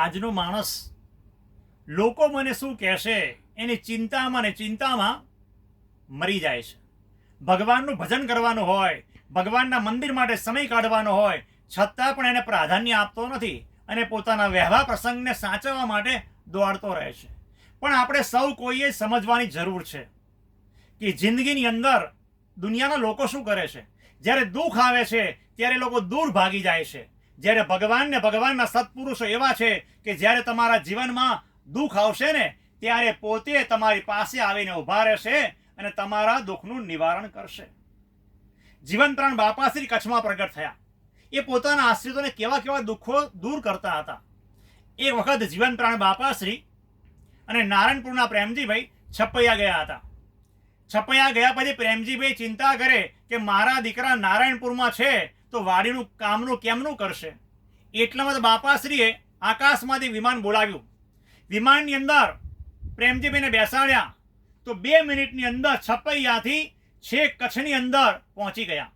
આજનો માણસ લોકો મને શું કહેશે એની ચિંતામાં ને ચિંતામાં મરી જાય છે. ભગવાનનું ભજન કરવાનું હોય, ભગવાનના મંદિર માટે સમય કાઢવાનો હોય, છતાં પણ એને પ્રાધાન્ય આપતો નથી અને પોતાના વ્યવહાર પ્રસંગને સાચવવા માટે દોડતો રહે છે. પણ આપણે સૌ કોઈએ સમજવાની જરૂર છે કે જિંદગીની અંદર દુનિયાના લોકો શું કરે છે. જ્યારે દુઃખ આવે છે ત્યારે લોકો દૂર ભાગી જાય છે. જ્યારે ભગવાનના સત્પુરુષો એવા છે કે જ્યારે તમારા જીવનમાં દુઃખ આવશે ને ત્યારે પોતે તમારી પાસે આવીને ઊભા રહેશે અને તમારા દુઃખનું નિવારણ કરશે. જીવન પ્રાણ બાપાશ્રી કચ્છમાં પ્રગટ થયા. એ પોતાના આશ્રિતોને કેવા કેવા દુઃખો દૂર કરતા હતા. એક વખત જીવન પ્રાણ બાપાશ્રી અને નારાયણપુરના પ્રેમજીભાઈ છપૈયા ગયા હતા. છપૈયા ગયા પછી પ્રેમજીભાઈ ચિંતા કરે કે મારા દીકરા નારાયણપુરમાં છે તો વાડીનું કામનું કેમનું કરશે. એટલામાં બાપાશ્રીએ આકાશમાંથી વિમાન બોલાવ્યું. વિમાનની અંદર પ્રેમજીભાઈને બેસાડ્યા તો 2 મિનિટની અંદર છપૈયાથી છેક કચ્છની અંદર પહોંચી ગયા.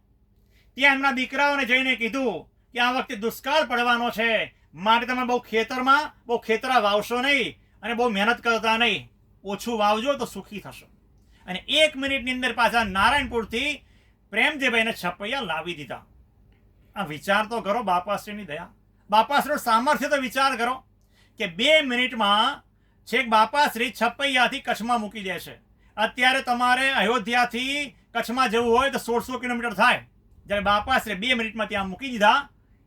ત્યાં એમના દીકરાઓને જઈને કીધું કે આ વખતે દુષ્કાળ પડવાનો છે, માટે તમે બહુ ખેતરા વાવશો નહીં અને બહુ મહેનત કરતા નહીં, ઓછું વાવજો તો સુખી થશો. અને 1 મિનિટની અંદર પાછા નારાયણપુરથી પ્રેમજીભાઈને છપૈયા લાવી દીધા. આ વિચાર તો કરો બાપાશ્રીની દયા, બાપાશ્રીનું સામર્થ્ય તો વિચાર કરો કે 2 મિનિટમાં છેક બાપાશ્રી છપૈયાથી કચ્છમાં મૂકી દે છે. અત્યારે તમારે અયોધ્યાથી કચ્છમાં જવું હોય તો 1600 કિલોમીટર થાય, જ્યારે બાપાશ્રી 2 મિનિટમાં ત્યાં મૂકી દીધા,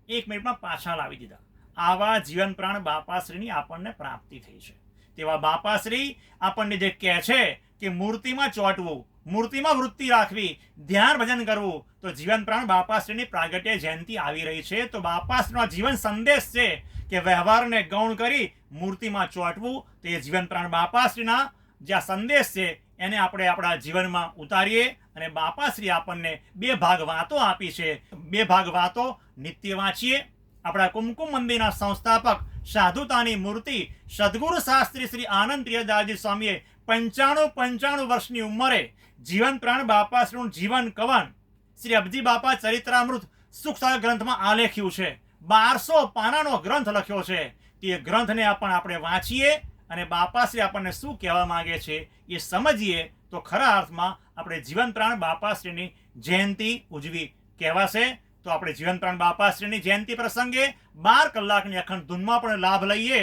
1 મિનિટમાં પાછા લાવી દીધા. આવા જીવન પ્રાણ બાપાશ્રીની આપણને પ્રાપ્તિ થઈ છે. તેવા બાપાશ્રી આપણને જે કહે છે કે મૂર્તિમાં ચોંટવું, મૂર્તિમાં વૃત્તિ રાખવી, ધ્યાન ભજન કરવું, તો જીવન પ્રાણ બાપાશ્રીની પ્રાગટ્ય જયંતિ આવી રહી છે. તો બાપાશ્રીનો જીવન સંદેશ છે કે વ્યવહારને ગૌણ કરી મૂર્તિમાં ચોંટવું. તો એ જીવન પ્રાણ બાપાશ્રીના જે સંદેશ છે એને આપણે આપણા જીવનમાં ઉતારીએ. અને બાપાશ્રી આપણને 2 ભાગ વાતો આપી છે. 2 ભાગ વાતો નિત્ય વાંચીએ. આપણા કુમકુમ મંદિરના સંસ્થાપક સાધુતાની મૂર્તિ સદગુરુ શાસ્ત્રી શ્રી આનંદ પ્રિયદાસજી સ્વામીએ 95 વર્ષની ઉંમરે જીવન પ્રાણ બાપાશ્રીનું જીવન કવન શ્રી અબજી બાપા ચરિત્રામૃત સુખસાગર ગ્રંથમાં આલેખ્યું છે. 1200 પાનાનો ગ્રંથ લખ્યો છે. તે ગ્રંથને આપણે વાંચીએ અને બાપાશ્રી આપણને શું કહેવા માંગે છે એ સમજીએ તો ખરા અર્થમાં આપણે જીવન પ્રાણ બાપાશ્રીની જયંતિ ઉજવી કહેવાશે. તો આપણે જીવન પ્રાણ બાપાશ્રીની જયંતિ પ્રસંગે 12 કલાકની અખંડ ધૂનમાં પણ લાભ લઈએ.